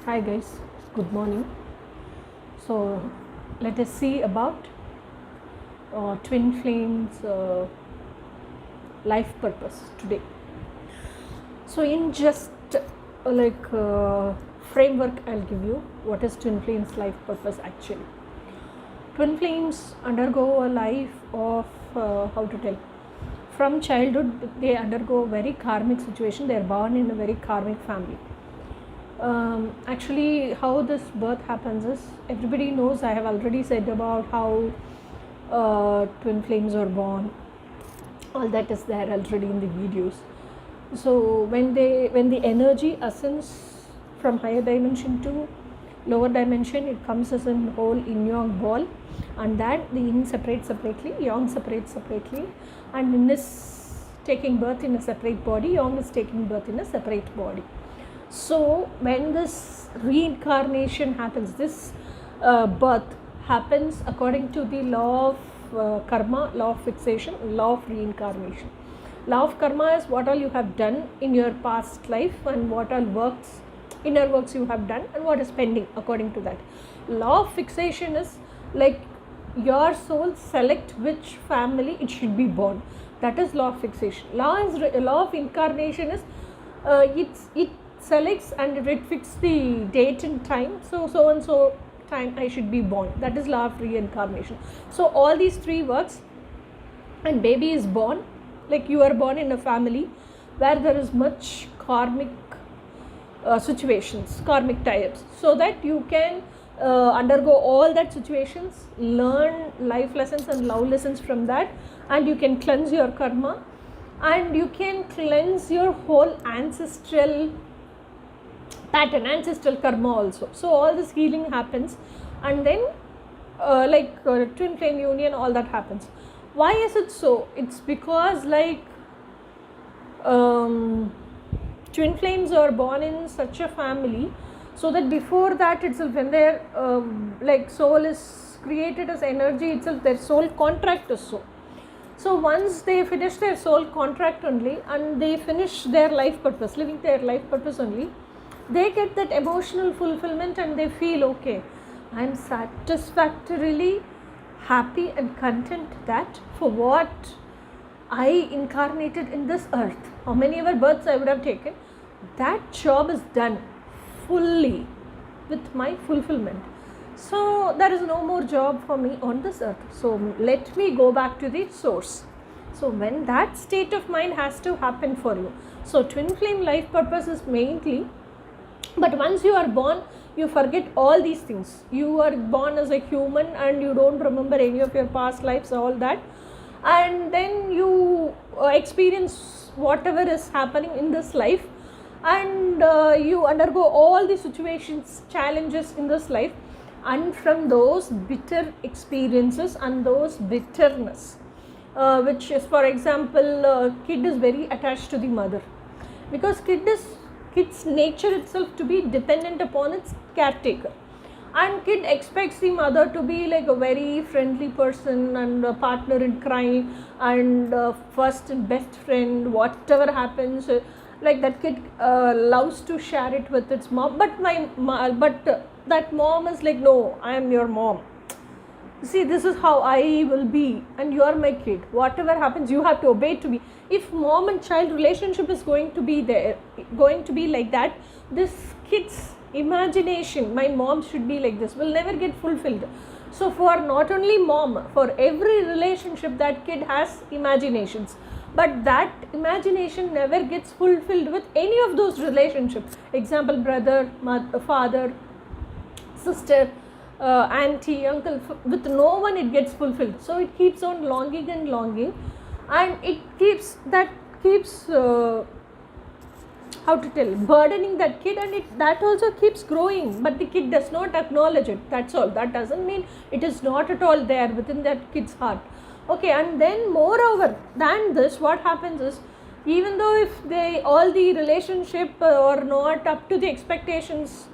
Hi guys, good morning. So let us see about Twin Flames life purpose today. So in just framework, I'll give you what is Twin Flames life purpose actually. Twin Flames undergo a life of how to tell. From childhood, they undergo a very karmic situation. They are born in a very karmic family. Actually, how this birth happens is everybody knows. I have already said about how twin flames are born. All that is there already in the videos. So when the energy ascends from higher dimension to lower dimension, it comes as a whole yin yang ball, and that the yin separates separately, yang separates separately, and yin is taking birth in a separate body, yang is taking birth in a separate body. So when this reincarnation happens, this birth happens according to the law of karma, law of fixation, law of reincarnation. Law of karma is what all you have done in your past life and what all works, inner works you have done and what is pending according to that. Law of fixation is like your soul select which family it should be born. That is law of fixation. Law of incarnation is it selects and it fixes the date and time, so and so time I should be born. That is law of reincarnation. So all these three works, and baby is born, like you are born in a family where there is much karmic situations, karmic tie-ups, so that you can undergo all that situations, learn life lessons and love lessons from that, and you can cleanse your karma, and you can cleanse your whole ancestral pattern, ancestral karma also. So all this healing happens, and then twin flame union, all that happens. Why is it so? It's because twin flames are born in such a family, so that before that itself, when their soul is created as energy itself, their soul contract is so. So once they finish their soul contract only, and they finish their life purpose, living their life purpose only, they get that emotional fulfillment and they feel, okay, I am satisfactorily happy and content that for what I incarnated in this earth, how many ever births I would have taken, that job is done fully with my fulfillment. So there is no more job for me on this earth. So let me go back to the source. So when that state of mind has to happen for you. So twin flame life purpose is mainly, but once you are born, you forget all these things. You are born as a human and you don't remember any of your past lives, all that, and then you experience whatever is happening in this life, and you undergo all the situations, challenges in this life, and from those bitter experiences and those bitterness, which is, for example, kid is very attached to the mother, because kid's nature itself to be dependent upon its caretaker, and kid expects the mother to be like a very friendly person and a partner in crime and first and best friend, whatever happens, like that kid loves to share it with its mom, but that mom is like, no, I am your mom, see, this is how I will be and you are my kid, whatever happens you have to obey to me. If mom and child relationship is going to be like that, this kid's imagination, my mom should be like this, will never get fulfilled. So for not only mom, for every relationship, that kid has imaginations, but that imagination never gets fulfilled with any of those relationships. Example, brother, mother, father, sister, auntie, uncle, with no one it gets fulfilled. So it keeps on longing and longing, and it keeps burdening that kid, and that also keeps growing, but the kid does not acknowledge it. That's all. That doesn't mean it is not at all there within that kid's heart. Okay, and then moreover than this, what happens is, even though if all the relationship are not up to the expectations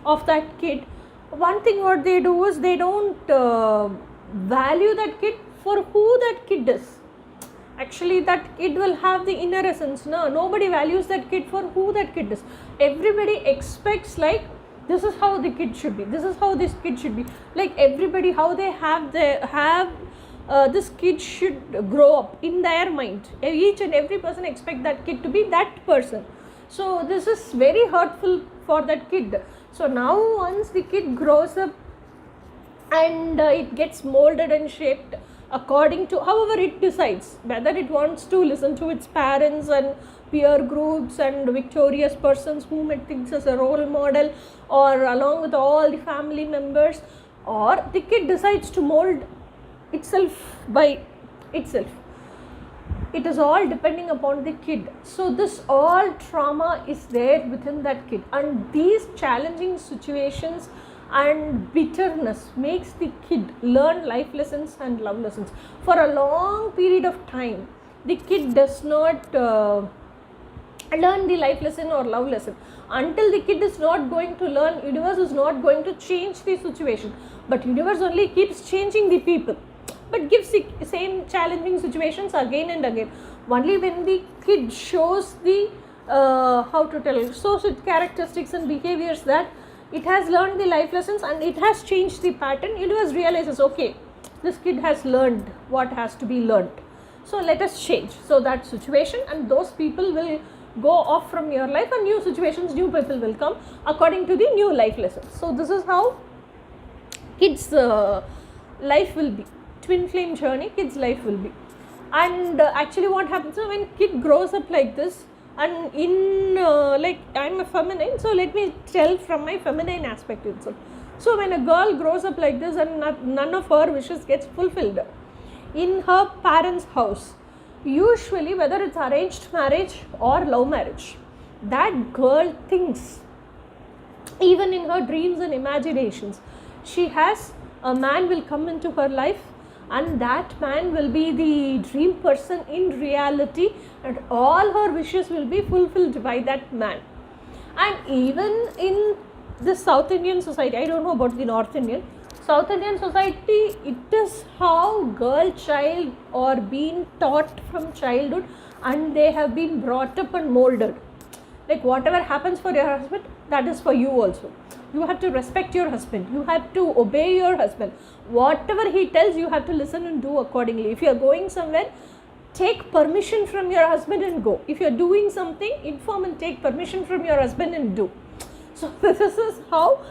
of that kid, one thing what they do is they don't value that kid for who that kid is. Actually, that kid will have the inner essence. No, nobody values that kid for who that kid is. Everybody expects like This is how the kid should be, this is how this kid should be. Like everybody, how they have this kid should grow up in their mind. Each and every person expect that kid to be that person. So this is very hurtful for that kid. So now once the kid grows up and it gets molded and shaped according to however it decides, whether it wants to listen to its parents and peer groups and victorious persons whom it thinks as a role model, or along with all the family members, or the kid decides to mold itself by itself. It is all depending upon the kid. So this all trauma is there within that kid, and these challenging situations and bitterness makes the kid learn life lessons and love lessons for a long period of time. The kid does not learn the life lesson or love lesson until the kid is not going to learn. Universe is not going to change the situation, but universe only keeps changing the people, but gives the same challenging situations again and again. Only when the kid shows the shows its characteristics and behaviors that it has learned the life lessons and it has changed the pattern, universe realizes, okay, this kid has learned what has to be learned, so let us change. So that situation and those people will go off from your life, and new situations, new people will come according to the new life lessons. So this is how kids life will be. Twin flame journey, kids life will be. And actually what happens when kid grows up like this, and in like I'm a feminine, so let me tell from my feminine aspect itself. So when a girl grows up like this and none of her wishes gets fulfilled in her parents' house, usually whether it's arranged marriage or love marriage, that girl thinks, even in her dreams and imaginations, she has a man will come into her life, and that man will be the dream person in reality, and all her wishes will be fulfilled by that man. And even in the South Indian society, I don't know about the North Indian, South Indian society, it is how girl child are being taught from childhood, and they have been brought up and molded. Like whatever happens for your husband, that is for you also. You have to respect your husband, you have to obey your husband. Whatever he tells, you have to listen and do accordingly. If you are going somewhere, take permission from your husband and go. If you are doing something, inform and take permission from your husband and do. So this is how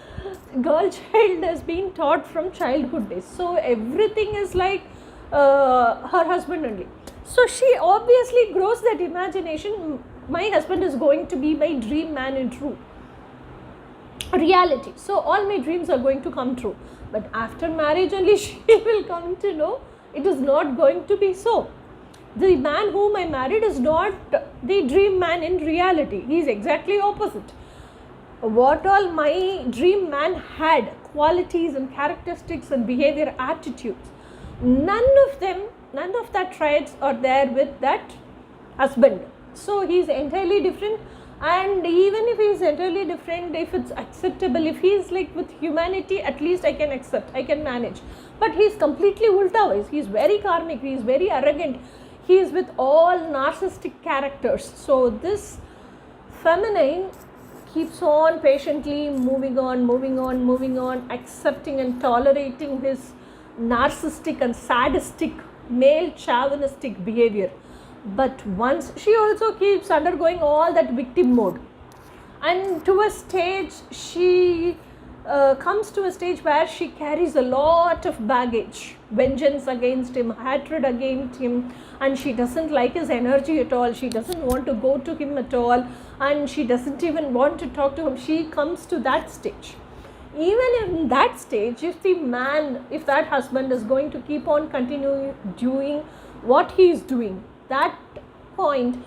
girl child has been taught from childhood days. So everything is like her husband only. So she obviously grows that imagination, my husband is going to be my dream man in true reality. So all my dreams are going to come true. But after marriage only she will come to know it is not going to be so. The man whom I married is not the dream man in reality. He is exactly opposite. What all my dream man had, qualities and characteristics and behavior, attitudes, none of that traits are there with that husband. So he is entirely different. And even if he is entirely different, if it's acceptable, if he is like with humanity, at least I can accept, I can manage. But he is completely ulta-wise. He is very karmic, he is very arrogant, he is with all narcissistic characters. So this feminine keeps on patiently moving on, accepting and tolerating his narcissistic and sadistic, male chauvinistic behavior. But once she also keeps undergoing all that victim mode, and to a stage she comes to a stage where she carries a lot of baggage, vengeance against him, hatred against him, and she doesn't like his energy at all, she doesn't want to go to him at all, and she doesn't even want to talk to him. She comes to that stage. Even in that stage, if that husband is going to keep on continuing doing what he is doing, that point,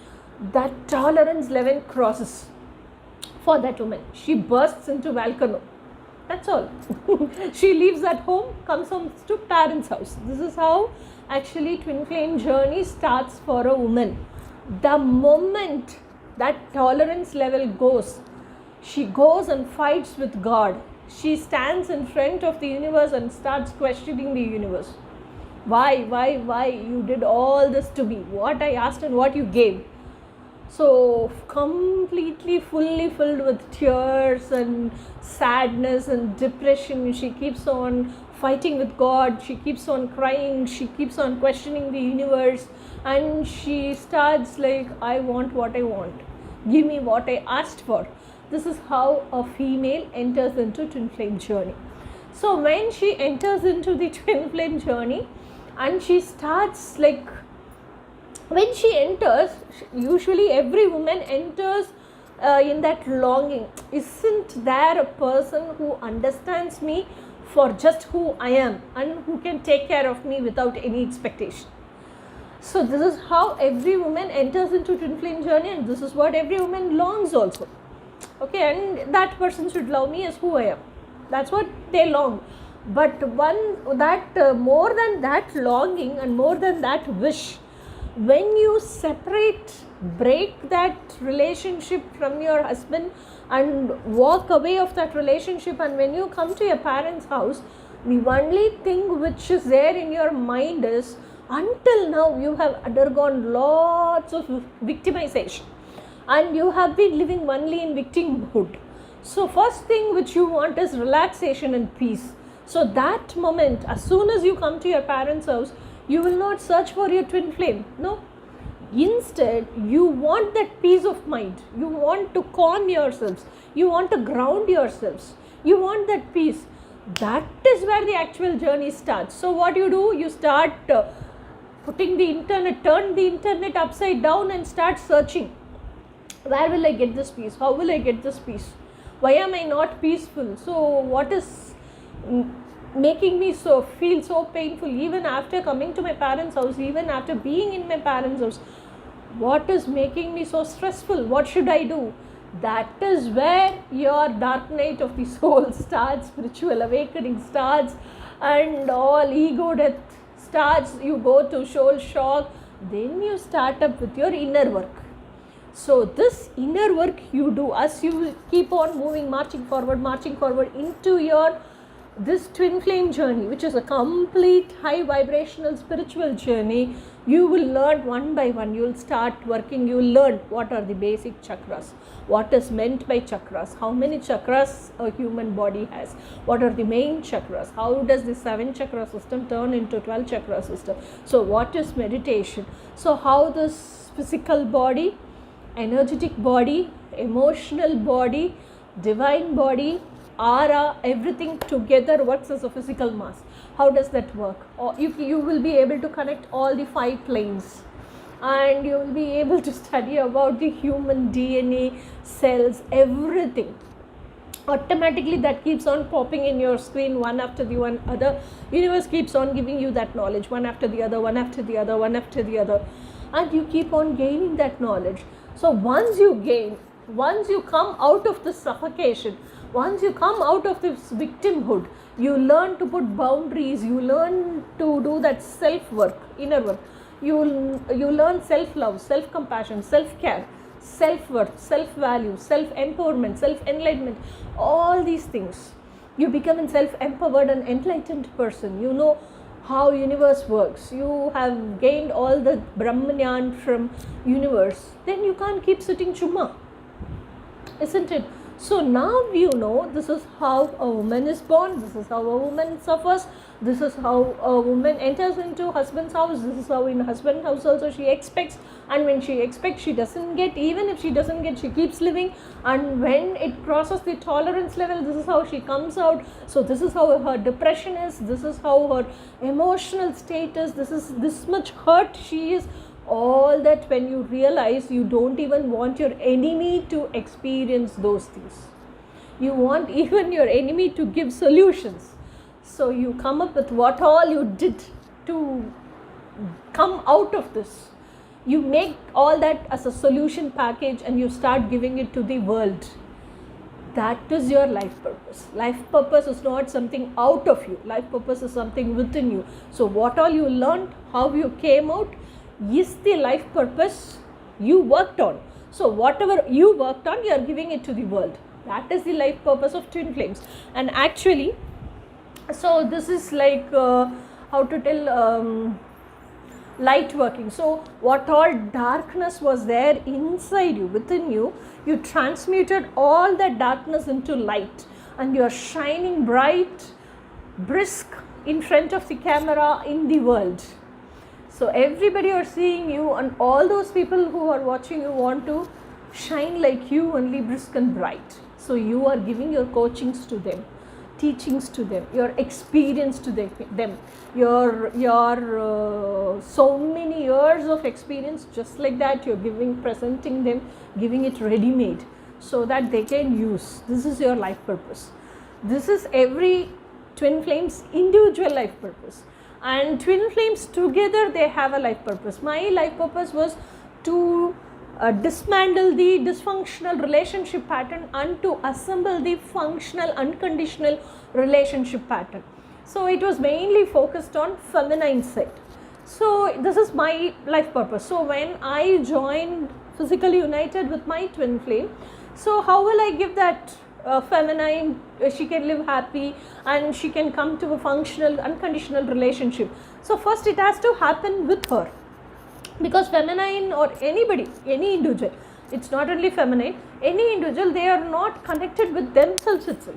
that tolerance level crosses for that woman. She bursts into volcano. That's all. She leaves at home, comes home to parents' house. This is how actually twin flame journey starts for a woman. The moment that tolerance level goes, she goes and fights with God. She stands in front of the universe and starts questioning the universe. Why you did all this to me? What I asked and what you gave? So completely fully filled with tears and sadness and depression. She keeps on fighting with God, she keeps on crying, she keeps on questioning the universe, and she starts like, I want what I want, give me what I asked for. This is how a female enters into twin flame journey. So when she enters into the twin flame journey and she starts like, when she enters, usually every woman enters in that longing. Isn't there a person who understands me for just who I am and who can take care of me without any expectation? So this is how every woman enters into twin flame journey, and this is what every woman longs also. Okay, and that person should love me as who I am. That's what they long. But more than that longing and more than that wish, when you break that relationship from your husband and walk away of that relationship, and when you come to your parents' house, the only thing which is there in your mind is, until now you have undergone lots of victimization and you have been living only in victimhood. So first thing which you want is relaxation and peace. So that moment, as soon as you come to your parents' house, you will not search for your twin flame. No. Instead, you want that peace of mind. You want to calm yourselves. You want to ground yourselves. You want that peace. That is where the actual journey starts. So what you do, you start turn the internet upside down and start searching. Where will I get this peace? How will I get this peace? Why am I not peaceful? So what is making me feel so painful? Even after coming to my parents' house, even after being in my parents' house, what is making me so stressful? What should I do? That is where your dark night of the soul starts, spiritual awakening starts, and all ego death starts. You go to soul shock, then you start up with your inner work. So this inner work you do as you keep on moving, marching forward into your this twin flame journey, which is a complete high vibrational spiritual journey. You will learn one by one. You will start working. You will learn what are the basic chakras, what is meant by chakras, how many chakras a human body has, what are the main chakras, how does the 7 chakra system turn into 12 chakra system. So what is meditation? So how this physical body, energetic body, emotional body, divine body, aura, everything together works as a physical mass. How does that work? Or you will be able to connect all the 5 planes, and you will be able to study about the human DNA, cells, everything. Automatically that keeps on popping in your screen, one after the one other. Universe keeps on giving you that knowledge, one after the other, one after the other, one after the other, and you keep on gaining that knowledge. So once you come out of the suffocation, once you come out of this victimhood, you learn to put boundaries, you learn to do that self-work, inner work. You learn self-love, self-compassion, self-care, self-worth, self-value, self-empowerment, self-enlightenment, all these things. You become a self-empowered and enlightened person. You know how universe works. You have gained all the Brahmanyan from universe. Then you can't keep sitting chumma, isn't it? So now you know this is how a woman is born, this is how a woman suffers, this is how a woman enters into husband's house, this is how in husband's house also she expects, and when she expects she doesn't get, even if she doesn't get she keeps living, and when it crosses the tolerance level, this is how she comes out. So this is how her depression is, this is how her emotional state is, this is this much hurt she is. All that when you realize you don't even want your enemy to experience those things. You want even your enemy to give solutions. So you come up with what all you did to come out of this. You make all that as a solution package and you start giving it to the world. That is your life purpose. Life purpose is not something out of you. Life purpose is something within you. So what all you learned, how you came out, is the life purpose you worked on. So whatever you worked on, you are giving it to the world. That is the life purpose of twin flames. And actually, so this is like how to tell, light working. So what all darkness was there inside you, within you, you transmuted all that darkness into light, and you are shining bright, brisk in front of the camera in the world. So everybody are seeing you, and all those people who are watching you want to shine like you, only brisk and bright. So you are giving your coachings to them, teachings to them, your experience to them, your so many years of experience, just like that you're giving, presenting them, giving it ready made so that they can use. This is your life purpose. This is every twin flames individual life purpose, and twin flames together they have a life purpose. My life purpose was to dismantle the dysfunctional relationship pattern and to assemble the functional unconditional relationship pattern. So it was mainly focused on feminine side. So this is my life purpose. So when I joined Physically United with my twin flame, so how will I give that feminine, she can live happy and she can come to a functional unconditional relationship? So first it has to happen with her, because feminine or anybody, any individual, it's not only feminine, any individual, they are not connected with themselves itself.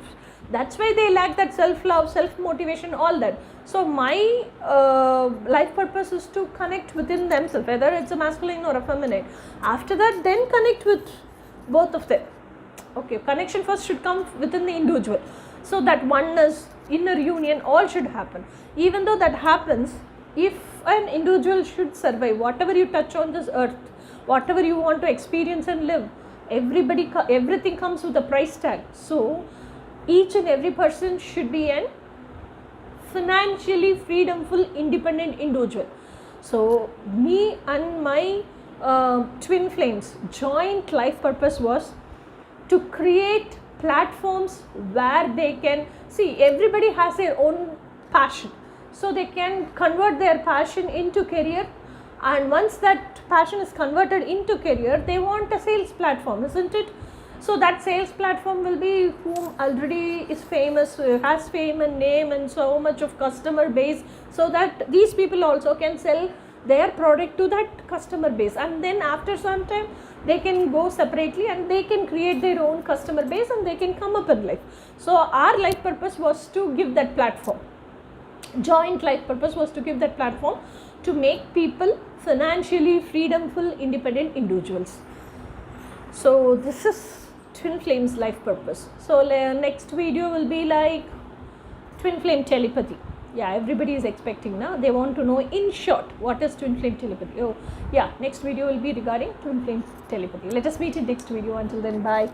That's why they lack that self-love, self-motivation, all that. So my life purpose is to connect within themselves, whether it's a masculine or a feminine. After that, then connect with both of them. Okay, connection first should come within the individual. So that oneness, inner union, all should happen. Even though that happens, if an individual should survive, whatever you touch on this earth, whatever you want to experience and live, everything comes with a price tag. So each and every person should be an financially freedomful, independent individual. So me and my twin flames joint life purpose was to create platforms where they can see, everybody has their own passion, so they can convert their passion into career, and once that passion is converted into career, they want a sales platform, isn't it? So that sales platform will be whom already is famous, has fame and name and so much of customer base, so that these people also can sell their product to that customer base, and then after some time they can go separately and they can create their own customer base and they can come up in life. So our life purpose was to give that platform. Joint life purpose was to give that platform to make people financially freedomful, independent individuals. So this is twin flames life purpose. So next video will be like twin flame telepathy. Yeah, everybody is expecting now. They want to know in short what is twin flame telepathy. Oh yeah, next video will be regarding twin flame telepathy. Let us meet in next video. Until then, bye.